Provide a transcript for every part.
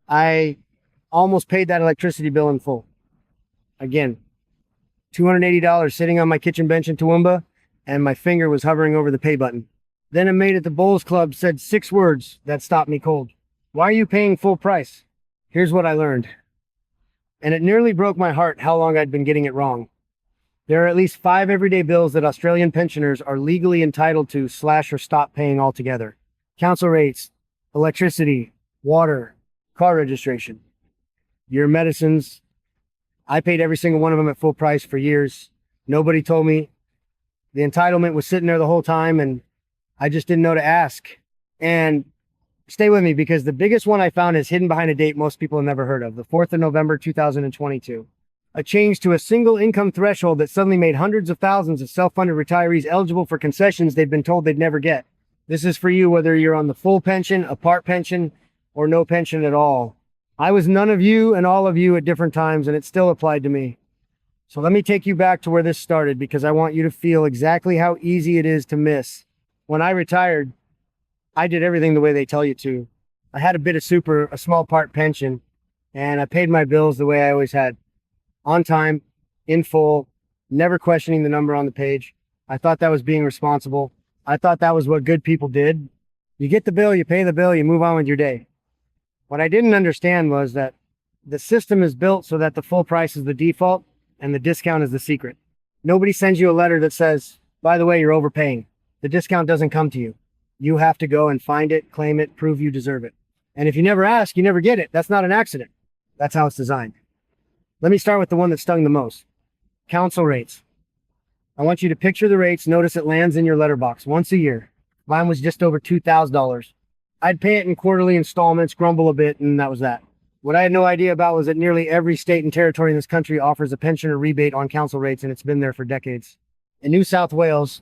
I almost paid that electricity bill in full. Again, $280 sitting on my kitchen bench in Toowoomba, and my finger was hovering over the pay button. Then a mate at the Bowls Club said 6 words that stopped me cold. Why are you paying full price? Here's what I learned. And it nearly broke my heart how long I'd been getting it wrong. There are at least 5 everyday bills that Australian pensioners are legally entitled to slash or stop paying altogether. Council rates, electricity, water, car registration, your medicines. I paid every single one of them at full price for years. Nobody told me. The entitlement was sitting there the whole time, and I just didn't know to ask. And stay with me, because the biggest one I found is hidden behind a date most people have never heard of, the 4th of November, 2022. A change to a single income threshold that suddenly made hundreds of thousands of self-funded retirees eligible for concessions they'd been told they'd never get. This is for you whether you're on the full pension, a part pension, or no pension at all. I was none of you and all of you at different times, and it still applied to me. So let me take you back to where this started, because I want you to feel exactly how easy it is to miss. When I retired, I did everything the way they tell you to. I had a bit of super, a small part pension, and I paid my bills the way I always had. On time, in full, never questioning the number on the page. I thought that was being responsible. I thought that was what good people did. You get the bill, you pay the bill, you move on with your day. What I didn't understand was that the system is built so that the full price is the default and the discount is the secret. Nobody sends you a letter that says, by the way, you're overpaying. The discount doesn't come to you. You have to go and find it, claim it, prove you deserve it. And if you never ask, you never get it. That's not an accident. That's how it's designed. Let me start with the one that stung the most. Council rates. I want you to picture the rates. Notice it lands in your letterbox once a year. Mine was just over $2,000. I'd pay it in quarterly installments, grumble a bit, and that was that. What I had no idea about was that nearly every state and territory in this country offers a pensioner rebate on council rates, and it's been there for decades. In New South Wales,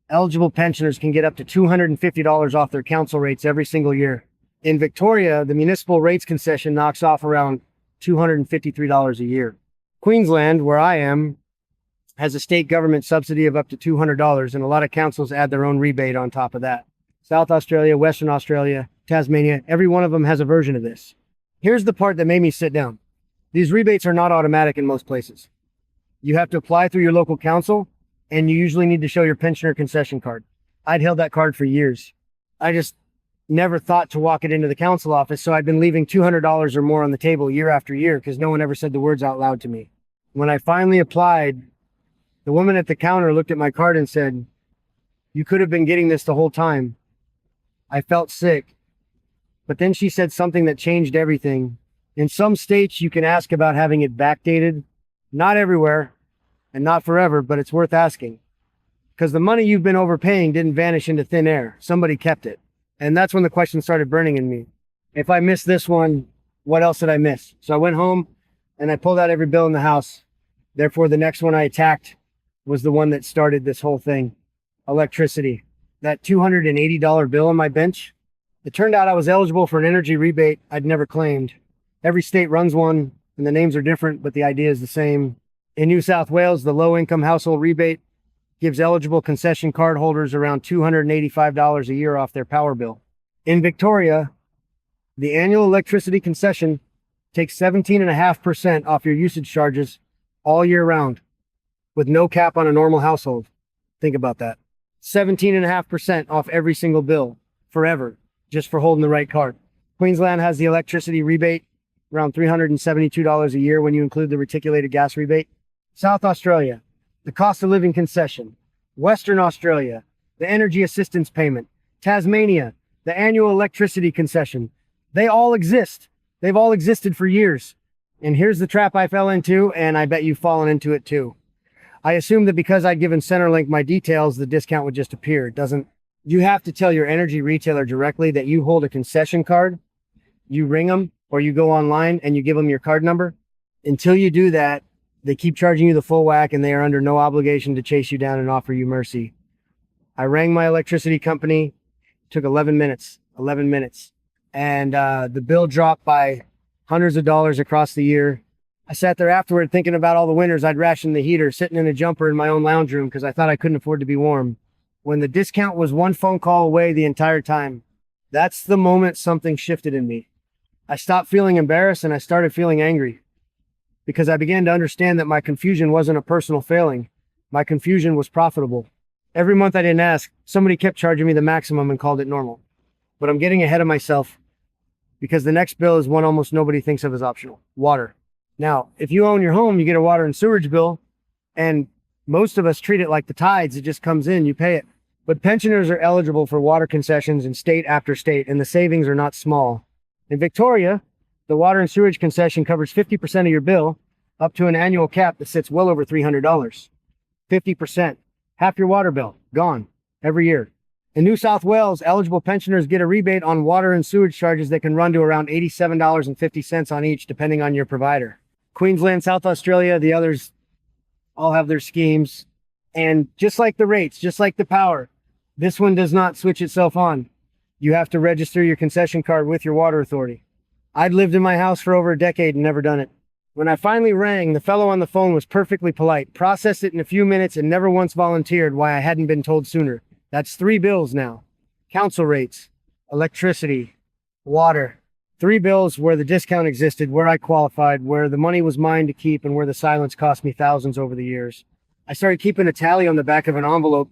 eligible pensioners can get up to $250 off their council rates every single year. In Victoria, the municipal rates concession knocks off around $253 a year. Queensland, where I am, has a state government subsidy of up to $200, and a lot of councils add their own rebate on top of that. South Australia, Western Australia, Tasmania, every one of them has a version of this. Here's the part that made me sit down. These rebates are not automatic in most places. You have to apply through your local council, and you usually need to show your pensioner concession card. I'd held that card for years. I just never thought to walk it into the council office, so I'd been leaving $200 or more on the table year after year because no one ever said the words out loud to me. When I finally applied, the woman at the counter looked at my card and said, "You could have been getting this the whole time." I felt sick, but then she said something that changed everything. In some states, you can ask about having it backdated. Not everywhere, and not forever, but it's worth asking. Because the money you've been overpaying didn't vanish into thin air. Somebody kept it. And that's when the question started burning in me. If I missed this one, what else did I miss? So I went home and I pulled out every bill in the house. Therefore, the next one I attacked was the one that started this whole thing. Electricity. That $280 bill on my bench. It turned out I was eligible for an energy rebate I'd never claimed. Every state runs one and the names are different, but the idea is the same. In New South Wales, the low-income household rebate gives eligible concession card holders around $285 a year off their power bill. In Victoria, the annual electricity concession takes 17.5% off your usage charges all year round, with no cap on a normal household. Think about that. 17.5% off every single bill, forever, just for holding the right card. Queensland has the electricity rebate, around $372 a year when you include the reticulated gas rebate. South Australia, the cost of living concession. Western Australia, the energy assistance payment. Tasmania, the annual electricity concession. They all exist. They've all existed for years. And here's the trap I fell into, and I bet you've fallen into it too. I assumed that because I'd given Centrelink my details, the discount would just appear. It doesn't. You have to tell your energy retailer directly that you hold a concession card. You ring them, or you go online and you give them your card number. Until you do that, they keep charging you the full whack, and they are under no obligation to chase you down and offer you mercy. I rang my electricity company. Took 11 minutes. And the bill dropped by hundreds of dollars across the year. I sat there afterward thinking about all the winters I'd rationed the heater, sitting in a jumper in my own lounge room because I thought I couldn't afford to be warm. When the discount was one phone call away the entire time, that's the moment something shifted in me. I stopped feeling embarrassed and I started feeling angry because I began to understand that my confusion wasn't a personal failing. My confusion was profitable. Every month I didn't ask, somebody kept charging me the maximum and called it normal. But I'm getting ahead of myself because the next bill is one almost nobody thinks of as optional: water. Now, if you own your home, you get a water and sewage bill, and most of us treat it like the tides. It just comes in, you pay it. But pensioners are eligible for water concessions in state after state, and the savings are not small. In Victoria, the water and sewage concession covers 50% of your bill, up to an annual cap that sits well over $300. 50%. Half your water bill, gone, every year. In New South Wales, eligible pensioners get a rebate on water and sewage charges that can run to around $87.50 on each, depending on your provider. Queensland, South Australia, the others all have their schemes. And just like the rates, just like the power, this one does not switch itself on. You have to register your concession card with your water authority. I'd lived in my house for over a decade and never done it. When I finally rang, the fellow on the phone was perfectly polite, processed it in a few minutes, and never once volunteered why I hadn't been told sooner. That's 3 bills now. Council rates, electricity, water. 3 bills where the discount existed, where I qualified, where the money was mine to keep, and where the silence cost me thousands over the years. I started keeping a tally on the back of an envelope,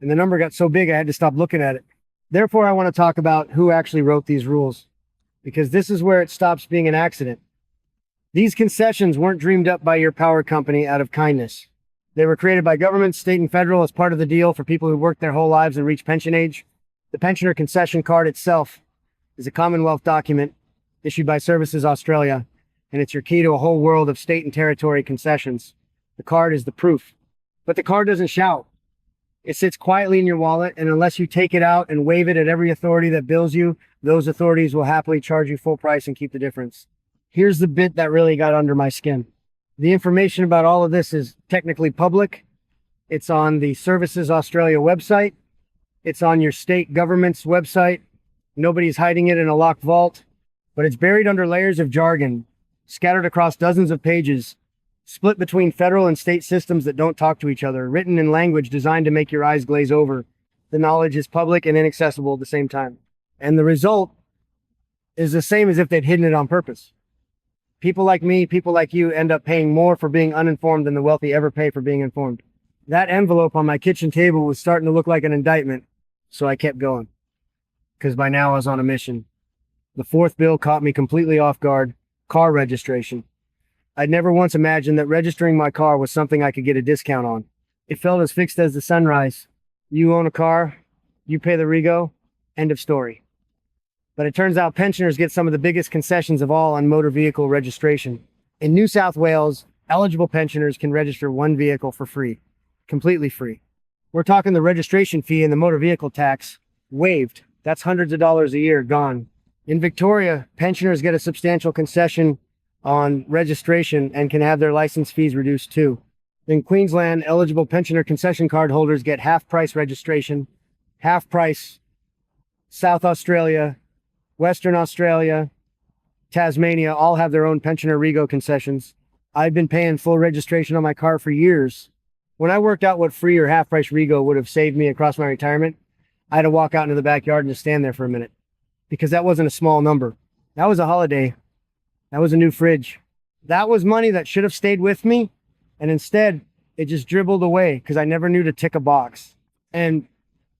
and the number got so big I had to stop looking at it. Therefore, I want to talk about who actually wrote these rules, because this is where it stops being an accident. These concessions weren't dreamed up by your power company out of kindness. They were created by government, state, and federal as part of the deal for people who work their whole lives and reach pension age. The pensioner concession card itself is a Commonwealth document issued by Services Australia, and it's your key to a whole world of state and territory concessions. The card is the proof. But the card doesn't shout. It sits quietly in your wallet, and unless you take it out and wave it at every authority that bills you, those authorities will happily charge you full price and keep the difference. Here's the bit that really got under my skin. The information about all of this is technically public. It's on the Services Australia website. It's on your state government's website. Nobody's hiding it in a locked vault, but it's buried under layers of jargon, scattered across dozens of pages, split between federal and state systems that don't talk to each other, written in language designed to make your eyes glaze over. The knowledge is public and inaccessible at the same time. And the result is the same as if they'd hidden it on purpose. People like me, people like you, end up paying more for being uninformed than the wealthy ever pay for being informed. That envelope on my kitchen table was starting to look like an indictment, so I kept going. Because by now I was on a mission. The 4th bill caught me completely off guard: car registration. I'd never once imagined that registering my car was something I could get a discount on. It felt as fixed as the sunrise. You own a car, you pay the rego, end of story. But it turns out pensioners get some of the biggest concessions of all on motor vehicle registration. In New South Wales, eligible pensioners can register 1 vehicle for free, completely free. We're talking the registration fee and the motor vehicle tax waived. That's hundreds of dollars a year gone. In Victoria, pensioners get a substantial concession on registration and can have their license fees reduced too. In Queensland, eligible pensioner concession card holders get half price registration, half price. South Australia, Western Australia, Tasmania all have their own pensioner rego concessions. I've been paying full registration on my car for years. When I worked out what free or half price rego would have saved me across my retirement, I had to walk out into the backyard and just stand there for a minute, because that wasn't a small number. That was a holiday. That was a new fridge. That was money that should have stayed with me, and instead it just dribbled away because I never knew to tick a box. And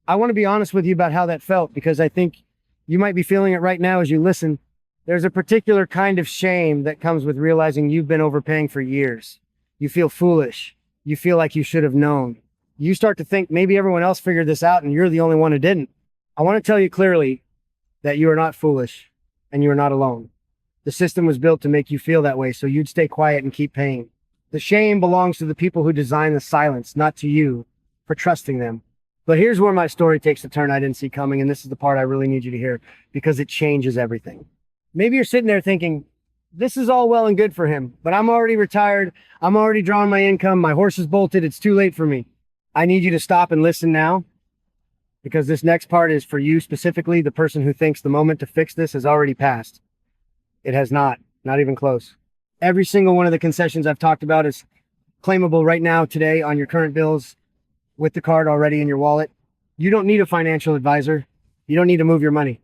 I want to be honest with you about how that felt, because I think you might be feeling it right now as you listen. There's a particular kind of shame that comes with realizing you've been overpaying for years. You feel foolish. You feel like you should have known. You start to think maybe everyone else figured this out and you're the only one who didn't. I want to tell you clearly that you are not foolish and you are not alone. The system was built to make you feel that way so you'd stay quiet and keep paying. The shame belongs to the people who design the silence, not to you for trusting them. But here's where my story takes a turn I didn't see coming, and this is the part I really need you to hear, because it changes everything. Maybe you're sitting there thinking, this is all well and good for him, but I'm already retired. I'm already drawing my income. My horse is bolted. It's too late for me. I need you to stop and listen now, because this next part is for you specifically, the person who thinks the moment to fix this has already passed. It has not even close. Every single one of the concessions I've talked about is claimable right now, today, on your current bills, with the card already in your wallet. You don't need a financial advisor. You don't need to move your money.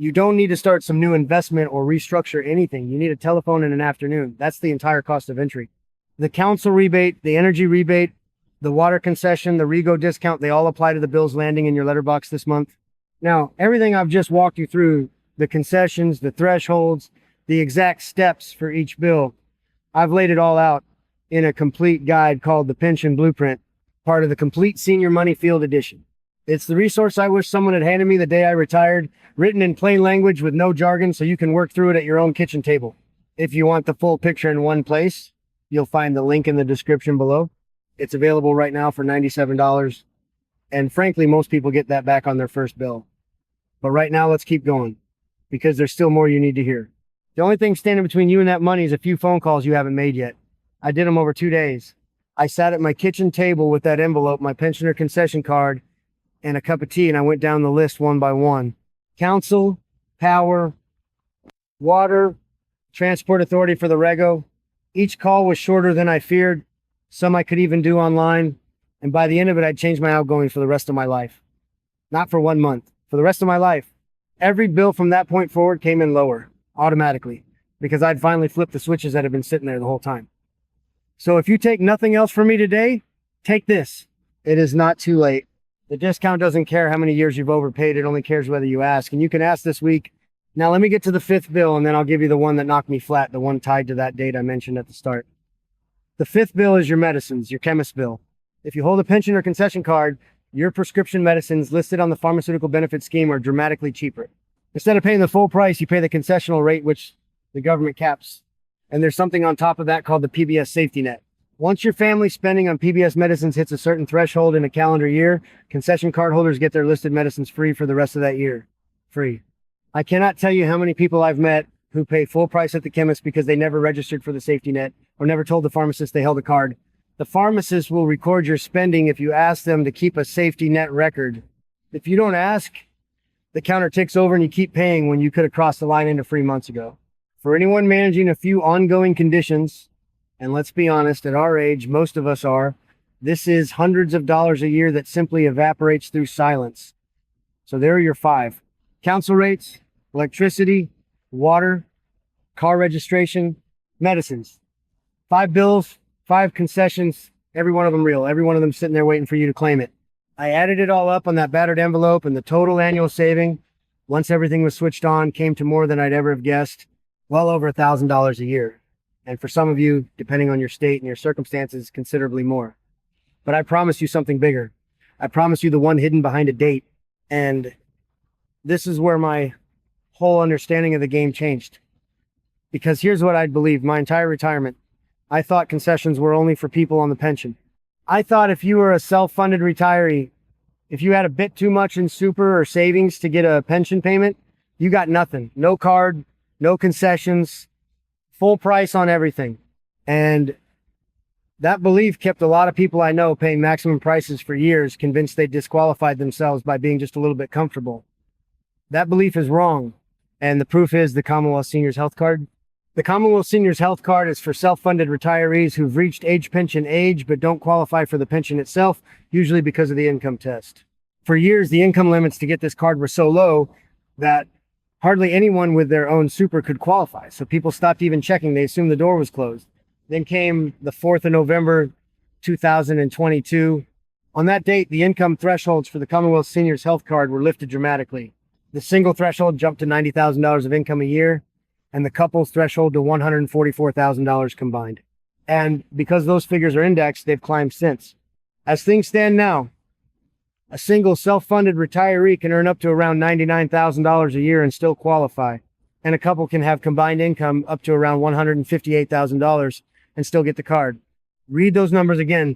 You don't need to start some new investment or restructure anything. You need a telephone and an afternoon. That's the entire cost of entry. The council rebate, the energy rebate, the water concession, the Rego discount, they all apply to the bills landing in your letterbox this month. Now, everything I've just walked you through, the concessions, the thresholds, the exact steps for each bill, I've laid it all out in a complete guide called the Pension Blueprint, part of the Complete Senior Money Field Edition. It's the resource I wish someone had handed me the day I retired, written in plain language with no jargon so you can work through it at your own kitchen table. If you want the full picture in one place, you'll find the link in the description below. It's available right now for $97. And frankly, most people get that back on their first bill. But right now, let's keep going because there's still more you need to hear. The only thing standing between you and that money is a few phone calls you haven't made yet. I did them over 2 days. I sat at my kitchen table with that envelope, my pensioner concession card, and a cup of tea, and I went down the list one by one. Council, power, water, transport authority for the Rego. Each call was shorter than I feared. Some I could even do online. And by the end of it, I'd changed my outgoing for the rest of my life. Not for 1 month, for the rest of my life. Every bill from that point forward came in lower, automatically, because I'd finally flipped the switches that had been sitting there the whole time. So if you take nothing else from me today, take this. It is not too late. The discount doesn't care how many years you've overpaid. It only cares whether you ask. And you can ask this week. Now let me get to the 5th bill, and then I'll give you the one that knocked me flat, the one tied to that date I mentioned at the start. The 5th bill is your medicines, your chemist bill. If you hold a pension or concession card, your prescription medicines listed on the pharmaceutical benefit scheme are dramatically cheaper. Instead of paying the full price, you pay the concessional rate, which the government caps. And there's something on top of that called the PBS safety net. Once your family spending on PBS medicines hits a certain threshold in a calendar year, concession card holders get their listed medicines free for the rest of that year. Free. I cannot tell you how many people I've met who pay full price at the chemist because they never registered for the safety net or never told the pharmacist they held a card. The pharmacist will record your spending if you ask them to keep a safety net record. If you don't ask, the counter ticks over and you keep paying when you could have crossed the line into free months ago. For anyone managing a few ongoing conditions, and let's be honest, at our age, most of us are, this is hundreds of dollars a year that simply evaporates through silence. So there are your 5. Council rates, electricity, water, car registration, medicines. 5 bills, 5 concessions, every one of them real. Every one of them sitting there waiting for you to claim it. I added it all up on that battered envelope, and the total annual saving, once everything was switched on, came to more than I'd ever have guessed. Well over $1,000 a year. And for some of you, depending on your state and your circumstances, considerably more. But I promise you something bigger. I promise you the one hidden behind a date. And this is where my whole understanding of the game changed. Because here's what I'd believed my entire retirement. I thought concessions were only for people on the pension. I thought if you were a self-funded retiree, if you had a bit too much in super or savings to get a pension payment, you got nothing. No card, no concessions, full price on everything. And that belief kept a lot of people I know paying maximum prices for years, convinced they disqualified themselves by being just a little bit comfortable. That belief is wrong. And the proof is the Commonwealth Seniors Health Card. The Commonwealth Seniors Health Card is for self-funded retirees who've reached age pension age but don't qualify for the pension itself, usually because of the income test. For years, the income limits to get this card were so low that hardly anyone with their own super could qualify. So people stopped even checking. They assumed the door was closed. Then came the 4th of November, 2022. On that date, the income thresholds for the Commonwealth Seniors Health Card were lifted dramatically. The single threshold jumped to $90,000 of income a year, and the couple's threshold to $144,000 combined. And because those figures are indexed, they've climbed since. As things stand now, a single self-funded retiree can earn up to around $99,000 a year and still qualify. And a couple can have combined income up to around $158,000 and still get the card. Read those numbers again,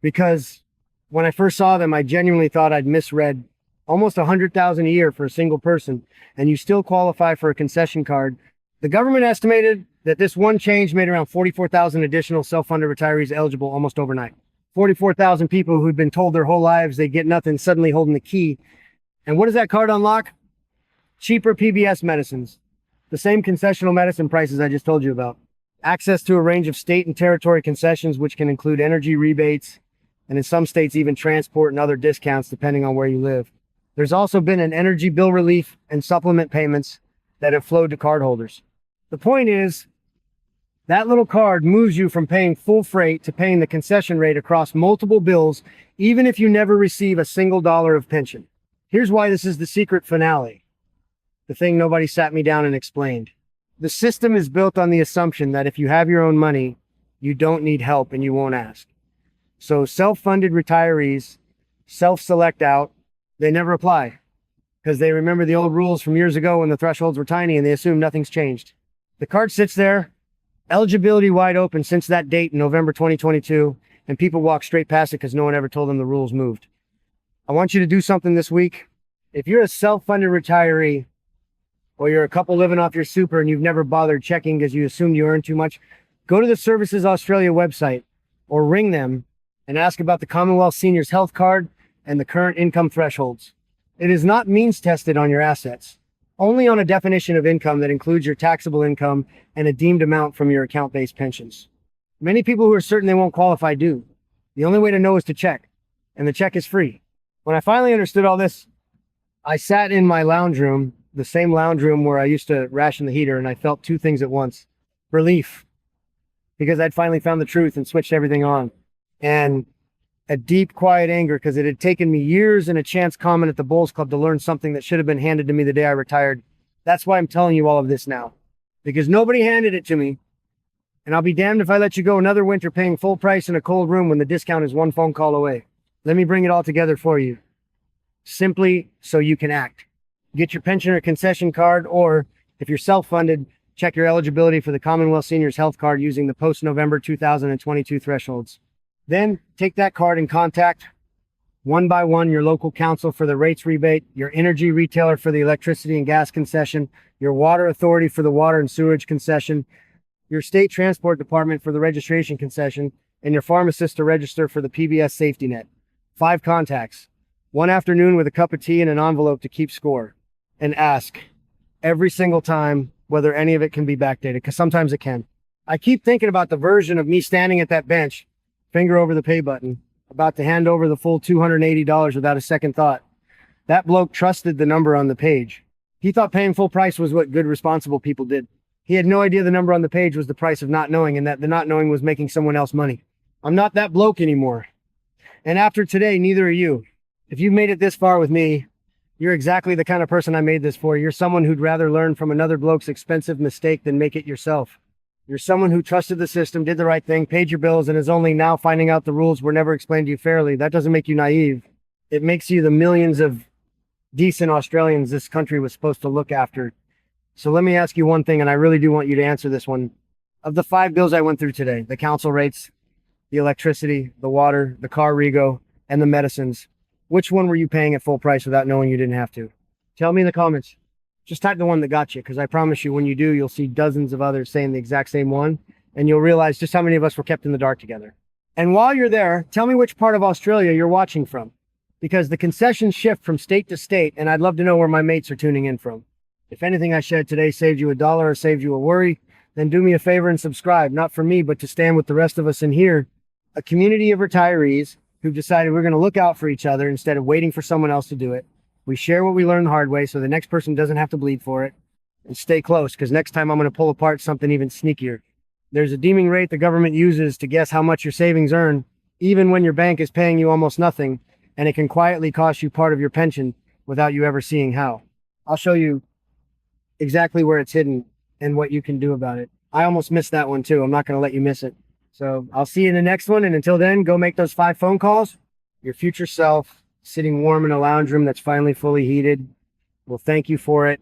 because when I first saw them, I genuinely thought I'd misread. Almost $100,000 a year for a single person, and you still qualify for a concession card. The government estimated that this one change made around 44,000 additional self-funded retirees eligible almost overnight. 44,000 people who'd been told their whole lives they get nothing suddenly holding the key. And what does that card unlock? Cheaper PBS medicines. The same concessional medicine prices I just told you about. Access to a range of state and territory concessions, which can include energy rebates, and in some states even transport and other discounts depending on where you live. There's also been an energy bill relief and supplement payments that have flowed to cardholders. The point is, that little card moves you from paying full freight to paying the concession rate across multiple bills, even if you never receive a single dollar of pension. Here's why this is the secret finale. The thing nobody sat me down and explained. The system is built on the assumption that if you have your own money, you don't need help and you won't ask. So self-funded retirees self-select out. They never apply because they remember the old rules from years ago when the thresholds were tiny and they assume nothing's changed. The card sits there, eligibility wide open since that date in November 2022, and people walk straight past it because no one ever told them the rules moved. I want you to do something this week. If you're a self-funded retiree, or you're a couple living off your super and you've never bothered checking because you assumed you earned too much, go to the Services Australia website or ring them and ask about the Commonwealth Seniors Health Card and the current income thresholds. It is not means tested on your assets, only on a definition of income that includes your taxable income and a deemed amount from your account-based pensions. Many people who are certain they won't qualify do. The only way to know is to check, and the check is free. When I finally understood all this, I sat in my lounge room, the same lounge room where I used to ration the heater, and I felt two things at once. Relief, because I'd finally found the truth and switched everything on. And a deep, quiet anger because it had taken me years and a chance comment at the Bowls Club to learn something that should have been handed to me the day I retired. That's why I'm telling you all of this now, because nobody handed it to me. And I'll be damned if I let you go another winter paying full price in a cold room when the discount is one phone call away. Let me bring it all together for you, simply so you can act. Get your pension or concession card, or if you're self-funded, check your eligibility for the Commonwealth Seniors Health Card using the post-November 2022 thresholds. Then take that card and contact one by one your local council for the rates rebate, your energy retailer for the electricity and gas concession, your water authority for the water and sewage concession, your state transport department for the registration concession, and your pharmacist to register for the PBS safety net. 5 contacts, one afternoon with a cup of tea and an envelope to keep score, and ask every single time whether any of it can be backdated, because sometimes it can. I keep thinking about the version of me standing at that bench, finger over the pay button, about to hand over the full $280 without a second thought. That bloke trusted the number on the page. He thought paying full price was what good, responsible people did. He had no idea the number on the page was the price of not knowing, and that the not knowing was making someone else money. I'm not that bloke anymore. And after today, neither are you. If you've made it this far with me, you're exactly the kind of person I made this for. You're someone who'd rather learn from another bloke's expensive mistake than make it yourself. You're someone who trusted the system, did the right thing, paid your bills, and is only now finding out the rules were never explained to you fairly. That doesn't make you naive. It makes you the millions of decent Australians this country was supposed to look after. So let me ask you one thing, and I really do want you to answer this one. Of the 5 bills I went through today, the council rates, the electricity, the water, the car rego, and the medicines, which one were you paying at full price without knowing you didn't have to? Tell me in the comments. Just type the one that got you, because I promise you when you do, you'll see dozens of others saying the exact same one, and you'll realize just how many of us were kept in the dark together. And while you're there, tell me which part of Australia you're watching from, because the concessions shift from state to state, and I'd love to know where my mates are tuning in from. If anything I shared today saved you $1 or saved you a worry, then do me a favor and subscribe, not for me, but to stand with the rest of us in here, a community of retirees who've decided we're going to look out for each other instead of waiting for someone else to do it. We share what we learned the hard way so the next person doesn't have to bleed for it. And stay close, because next time I'm going to pull apart something even sneakier. There's a deeming rate the government uses to guess how much your savings earn, even when your bank is paying you almost nothing, and it can quietly cost you part of your pension without you ever seeing how. I'll show you exactly where it's hidden and what you can do about it. I almost missed that one too. I'm not going to let you miss it. So I'll see you in the next one. And until then, go make those 5 phone calls. Your future self, sitting warm in a lounge room that's finally fully heated, will thank you for it.